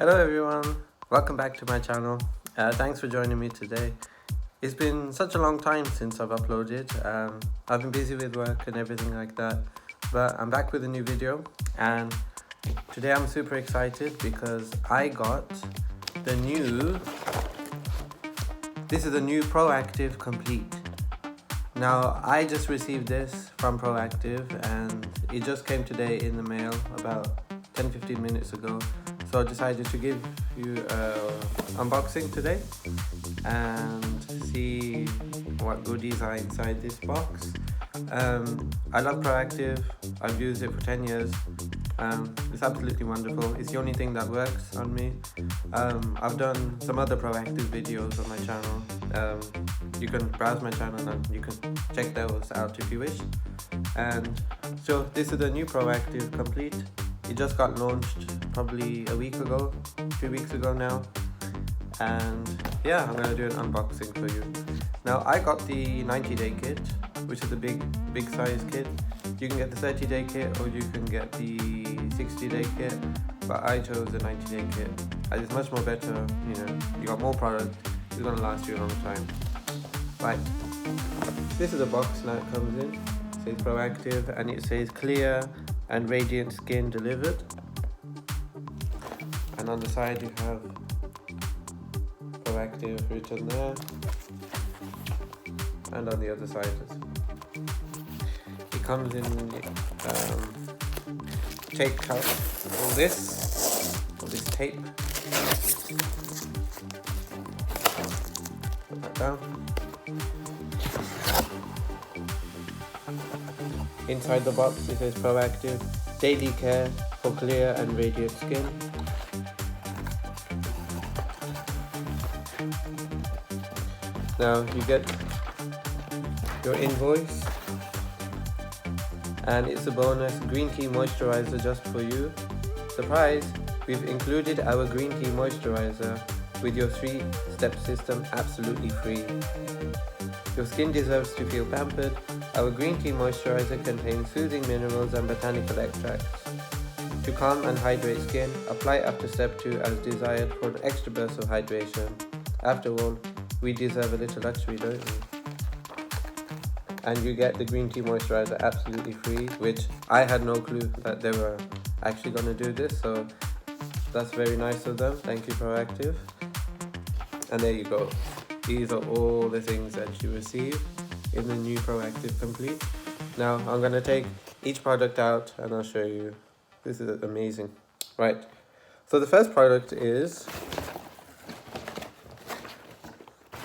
Hello everyone, welcome back to my channel. Thanks for joining me today. It's been such a long time since I've uploaded. I've been busy with work and everything like that, but I'm back with a new video, and today I'm super excited because I got the new Proactiv Complete. Now I just received this from Proactiv and it just came today in the mail about 10-15 minutes ago. So I decided to give you an unboxing today and see what goodies are inside this box. I love Proactiv. I've used it for 10 years. It's absolutely wonderful. It's the only thing that works on me. I've done some other Proactiv videos on my channel. You can browse my channel and you can check those out if you wish. And so this is the new Proactiv Complete. It just got launched probably a week ago, 2 weeks ago now, and yeah, I'm gonna do an unboxing for you. Now I got the 90-day kit, which is a big size kit. You can get the 30-day kit or you can get the 60-day kit, but I chose the 90-day kit as it's much more better. You know, you got more product, it's gonna last you a long time. Right, this is the box now it comes in. It says Proactiv and it says clear and radiant skin delivered, and on the side you have Proactiv written there, and on the other side it comes in tape out all this tape. Put that down. Inside the box it says Proactiv Daily Care for Clear and Radiant Skin. Now you get your invoice, and it's a bonus green tea moisturizer just for you. Surprise! We've included our green tea moisturizer with your 3-step system absolutely free. Your skin deserves to feel pampered. Our green tea moisturizer contains soothing minerals and botanical extracts. To calm and hydrate skin, apply after step 2 as desired for an extra burst of hydration. After all, we deserve a little luxury, don't we? And you get the green tea moisturizer absolutely free, which I had no clue that they were actually going to do this, so that's very nice of them. Thank you, Proactiv. And there you go. These are all the things that you receive in the new Proactiv Complete. Now I'm going to take each product out and I'll show you. This is amazing. Right, so the first product is,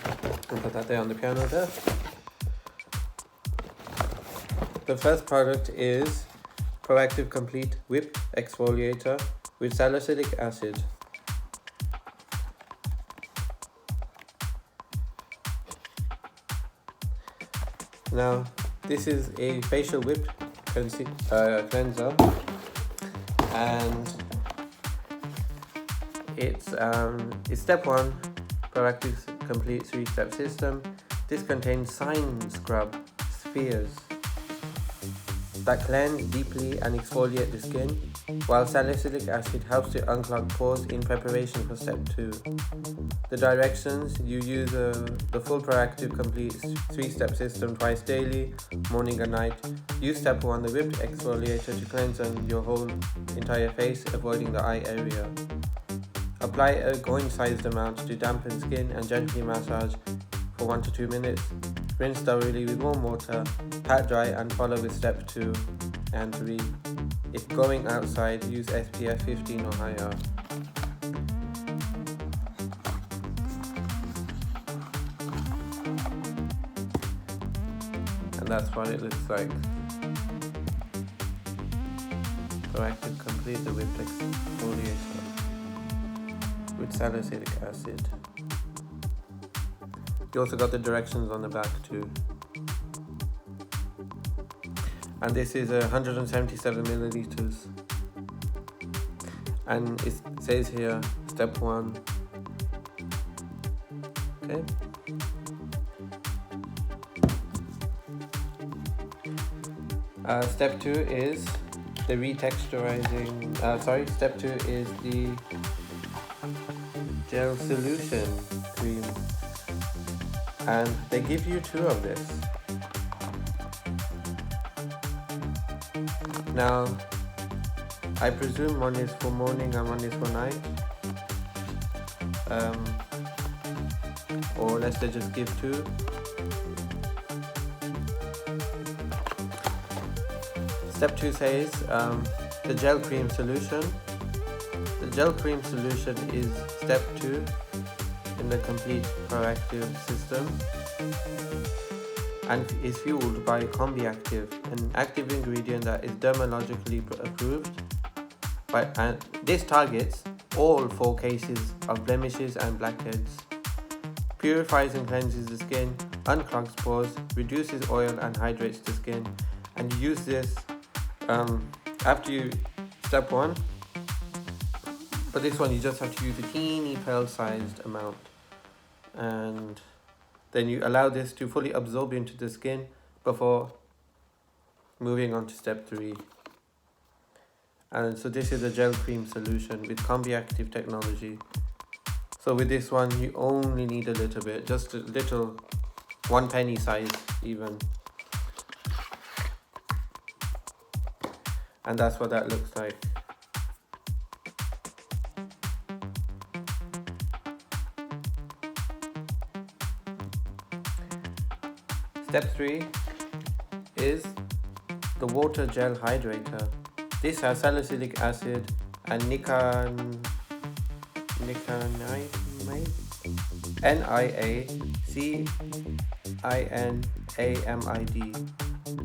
I'll put that there on the piano there. The first product is Proactiv Complete Whip Exfoliator with salicylic acid. Now, this is a facial whip cleanser, and it's step 1, Proactiv Complete 3-step system. This contains Sign Scrub spheres that cleanse deeply and exfoliate the skin, while salicylic acid helps to unclog pores in preparation for step 2. The directions: you use the full Proactiv Complete 3-step system twice daily, morning and night. Use step 1, the whipped exfoliator, to cleanse your whole entire face, avoiding the eye area. Apply a coin-sized amount to dampen skin and gently massage for 1 to 2 minutes. Rinse thoroughly with warm water, pat dry, and follow with step 2 and 3. If going outside, use SPF 15 or higher. And that's what it looks like. Proactiv Complete the Whipped Exfoliator with salicylic acid. You also got the directions on the back too. And this is 177 milliliters. And it says here, step 1. Okay. Step 2 is the retexturizing, step 2 is the gel solution cream, and they give you 2 of this. Now I presume one is for morning and one is for night, or let's just give 2. Step 2 says the gel cream solution. The gel cream solution is step 2 in the complete Proactiv system and is fueled by Proactiv, an active ingredient that is dermatologically approved. And this targets all 4 cases of blemishes and blackheads, purifies and cleanses the skin, unclogs pores, reduces oil and hydrates the skin. And you use this after you step 1. For this one you just have to use a teeny pill sized amount, and then you allow this to fully absorb into the skin before moving on to step 3. And so this is a gel cream solution with Proactiv technology. So with this one you only need a little bit, just a little, 1 penny size even. And that's what that looks like. Step 3 is the water gel hydrator. This has salicylic acid and niacinamide, NiaCinamide,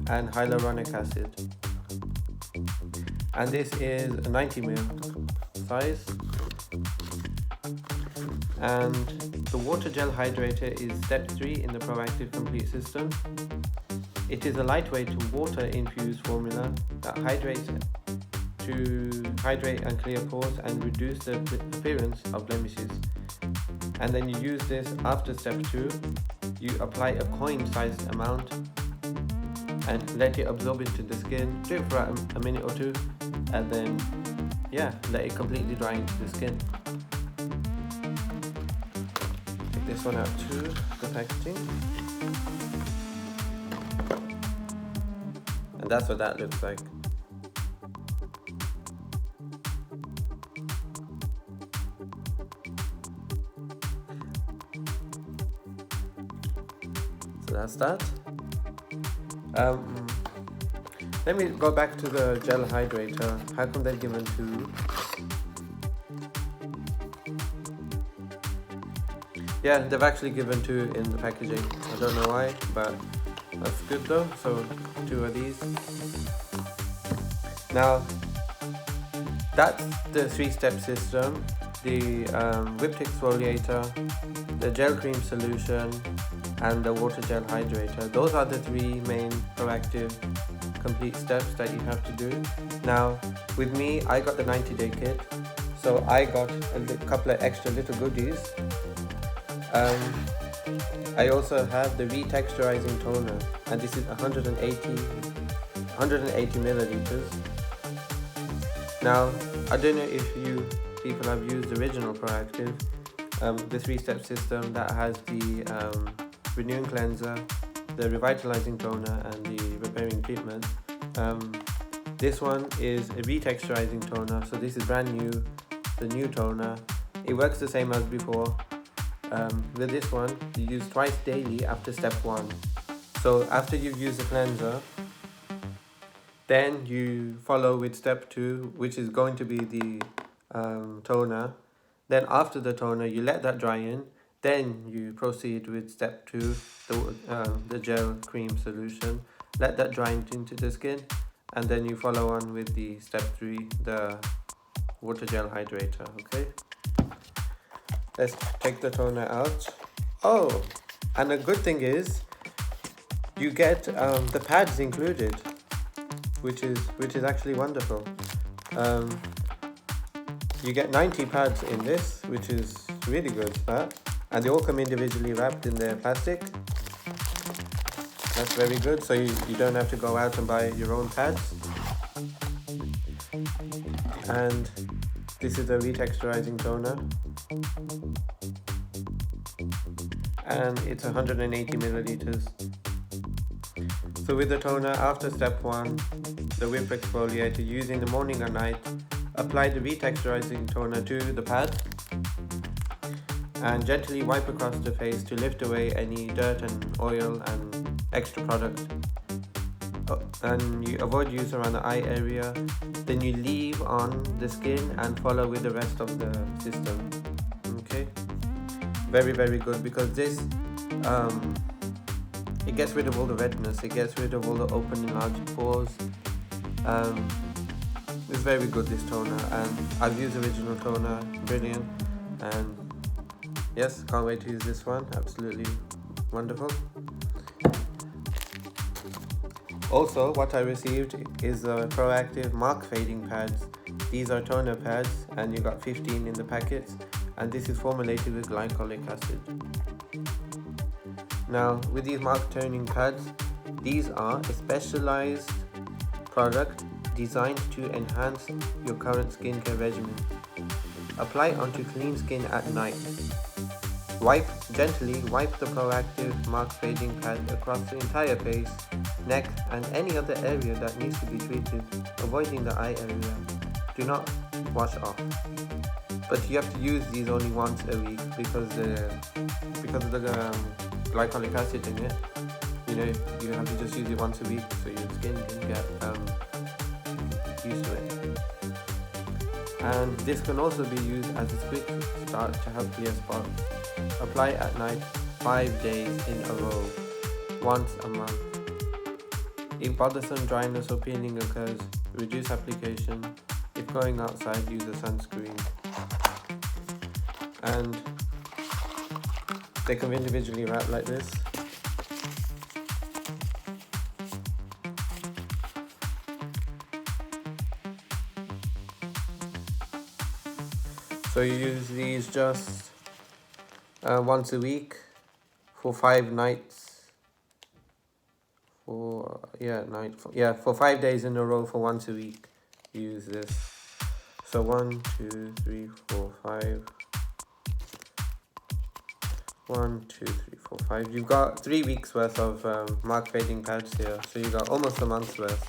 and hyaluronic acid. And this is a 90 ml size. And the water gel hydrator is step 3 in the Proactiv complete system. It is a lightweight water infused formula that hydrates to hydrate and clear pores and reduce the appearance of blemishes. And then you use this after step 2. You apply a coin-sized amount and let it absorb into the skin. Do it for a minute or 2, and then let it completely dry into the skin. Take this one out to the packaging, and that's what that looks like. So that's that. Let me go back to the gel hydrator. How come they're given 2? Yeah, they've actually given 2 in the packaging. I don't know why, but that's good though. So 2 of these. Now that's the 3-step system: the whipped exfoliator, the gel cream solution, and the water gel hydrator. Those are the 3 main Proactiv complete steps that you have to do. Now with me, I got the 90-day kit, so I got a couple of extra little goodies. I also have the retexturizing toner, and this is 180 milliliters. Now I don't know if you people have used the original Proactiv, the 3-step system that has the renewing cleanser, the revitalizing toner, and the repairing treatment. This one is a retexturizing toner, so this is brand new, the new toner. It works the same as before. With this one, you use twice daily after step 1. So after you've used the cleanser, then you follow with step 2, which is going to be the toner. Then after the toner, you let that dry in. Then you proceed with step 2, the gel cream solution. Let that dry into the skin, and then you follow on with the step 3, the water gel hydrator. Okay. Let's take the toner out. Oh, and the good thing is you get the pads included, which is actually wonderful. You get 90 pads in this, which is really good. And they all come individually wrapped in their plastic. That's very good, so you don't have to go out and buy your own pads. And This is a retexturizing toner, and it's 180 milliliters. So with the toner, after step 1, the whip exfoliator, use in the morning and night. Apply the retexturizing toner to the pad and gently wipe across the face to lift away any dirt and oil and extra product. And you avoid use around the eye area. Then you leave on the skin and follow with the rest of the system. Okay, very good, because this it gets rid of all the redness, it gets rid of all the open and large pores. It's very good, this toner, and I've used original toner, brilliant, and yes, can't wait to use this one, absolutely wonderful. Also, what I received is the Proactiv mark fading pads. These are toner pads, and you got 15 in the packets, and this is formulated with glycolic acid. Now, with these mark toning pads, these are a specialized product designed to enhance your current skincare regimen. Apply onto clean skin at night. Gently wipe the Proactiv mark fading pad across the entire face, neck, and any other area that needs to be treated, avoiding the eye area. Do not wash off. But you have to use these only once a week because of the glycolic acid in it. You know, you have to just use it once a week so your skin can get used to it. And this can also be used as a quick start to help clear spots. Apply at night 5 days in a row, once a month. If bothersome dryness or peeling occurs, reduce application. If going outside, use a sunscreen. And they come individually wrapped like this. So you use these just once a week for 5 nights. For 5 days in a row for once a week. Use this. So 1, 2, 3, 4, 5. 1, 2, 3, 4, 5. You've got 3 weeks worth of mark fading pads here. So you got almost a month's worth.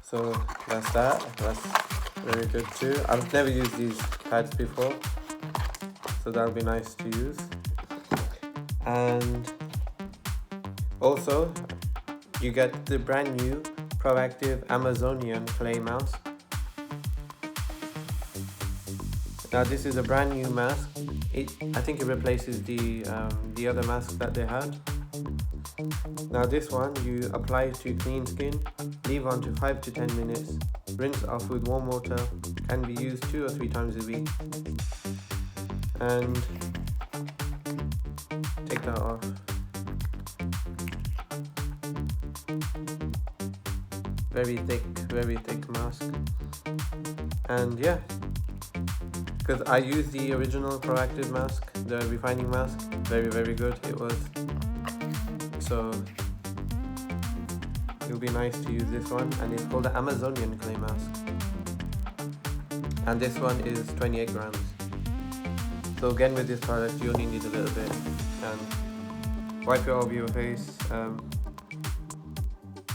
So that's that. That's very good too. I've never used these pads before, so that'll be nice to use. And also, you get the brand new Proactiv Amazonian clay mask. Now this is a brand new mask. I think it replaces the other mask that they had. Now this one, you apply to clean skin, leave on to 5 to 10 minutes, rinse off with warm water, can be used 2 or 3 times a week. And take that off. Very thick mask. And yeah, because I used the original Proactiv mask, the refining mask, very good it was. So it'll be nice to use this one, and it's called the Amazonian clay mask. And this one is 28 grams. So again, with this product, you only need a little bit, and wipe it over your face.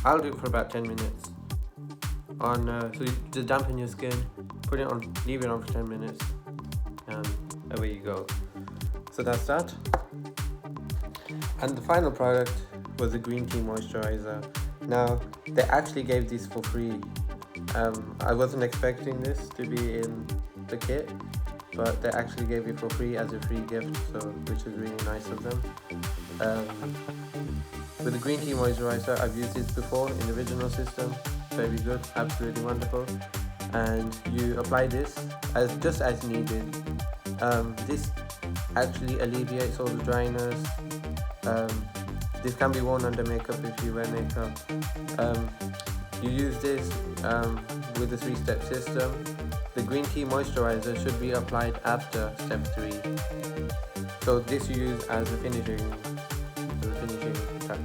I'll do it for about 10 minutes. So you just dampen your skin, put it on, leave it on for 10 minutes, and away you go. So that's that. And the final product was a green tea moisturizer. Now, they actually gave this for free. I wasn't expecting this to be in the kit, but they actually gave it for free as a free gift, so which is really nice of them. With the green tea moisturizer, I've used this before in the original system. Very good, absolutely wonderful. And you apply this just as needed. This actually alleviates all the dryness. This can be worn under makeup if you wear makeup. You use this with the 3-step system. The green tea moisturizer should be applied after step 3. So this you use as a finishing touch.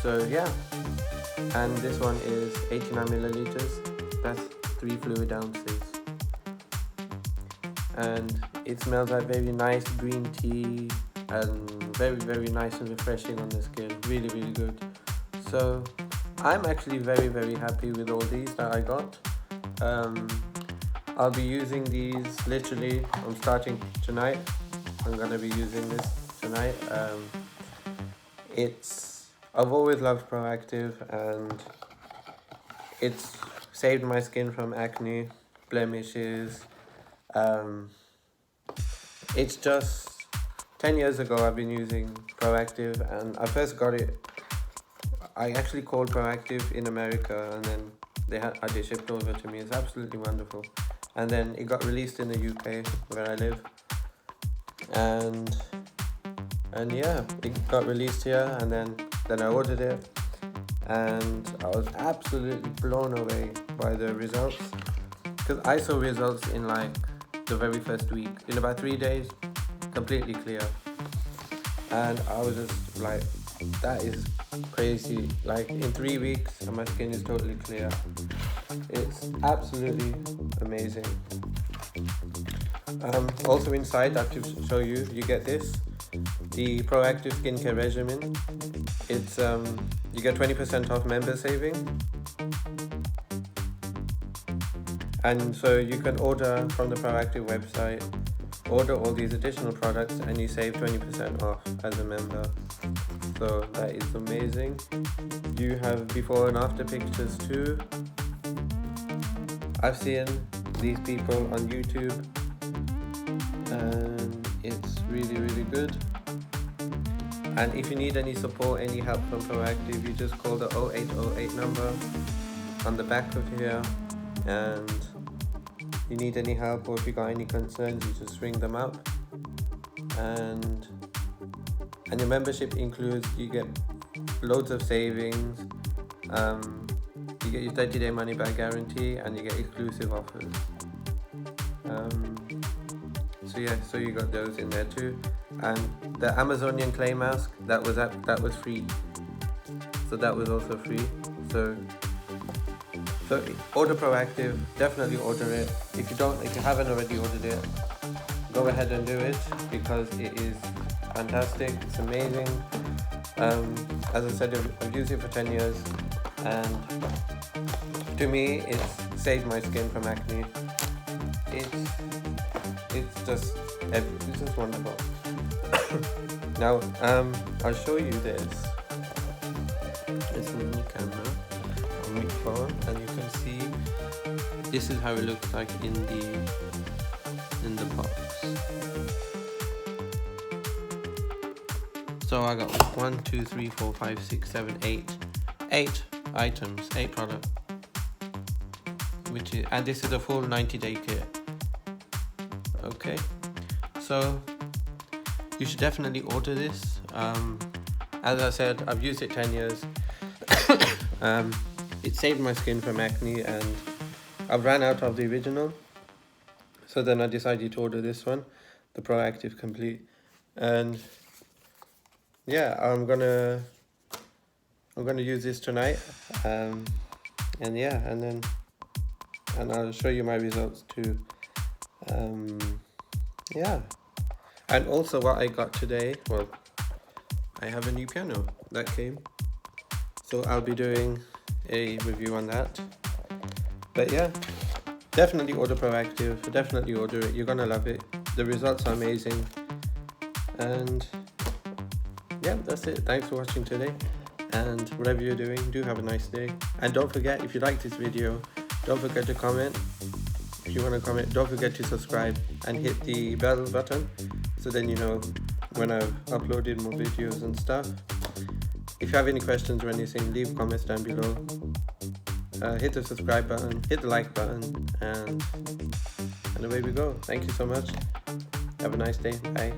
So yeah, and this one is 89 milliliters. That's 3 fluid ounces, and it smells like very nice green tea and very nice and refreshing on the skin. Really good. So I'm actually very happy with all these that I got. I'll be using these literally. I'm starting tonight. I'm gonna be using this tonight. I've always loved Proactiv, and it's saved my skin from acne, blemishes. It's just 10 years ago I've been using Proactiv, and I first got it. I actually called Proactiv in America, and then they shipped over to me. It's absolutely wonderful. And then it got released in the UK where I live, and yeah, it got released here, and then I ordered it, and I was absolutely blown away by the results, because I saw results in like the very first week. In about 3 days, completely clear, and I was just like, that is crazy. Like in 3 weeks and my skin is totally clear. It's absolutely amazing. Also inside, I have to show you, you get this, the Proactiv skincare regimen. It's you get 20% off member saving, and so you can order from the Proactiv website, order all these additional products, and you save 20% off as a member. So that is amazing. You have before and after pictures too. I've seen these people on YouTube, and it's really good. And if you need any support, any help from Proactiv, you just call the 0808 number on the back of here, and you need any help, or if you got any concerns, you just ring them up. And your membership includes, you get loads of savings, you get your 30-day money back guarantee, and you get exclusive offers. So yeah, so you got those in there too. And the Amazonian clay mask, that was free. So that was also free. So order Proactiv, definitely order it. If you haven't already ordered it, go ahead and do it, because it is fantastic. It's amazing. As I said, I've used it for 10 years, and to me, it's saved my skin from acne. It's just wonderful. Now, I'll show you this. It's in the camera on my phone, and you can see this is how it looks like in the box. So I got 1, 2, 3, 4, 5, 6, 7, 8 items, 8 products, and this is a full 90-day kit. Okay, so you should definitely order this. As I said, I've used it 10 years. It saved my skin from acne, and I've ran out of the original, so then I decided to order this one, the Proactiv Complete. And yeah, I'm gonna use this tonight, and yeah, and I'll show you my results too. Yeah, and also what I got today, well, I have a new piano that came, so I'll be doing a review on that. But yeah, definitely order Proactiv, definitely order it, you're gonna love it. The results are amazing. And yeah, that's it. Thanks for watching today, and whatever you're doing, do have a nice day. And don't forget, if you like this video, don't forget to comment. If you want to comment, don't forget to subscribe and hit the bell button, so then you know when I've uploaded more videos and stuff. If you have any questions or anything, leave comments down below. Hit the subscribe button, hit the like button, and away we go. Thank you so much. Have a nice day. Bye.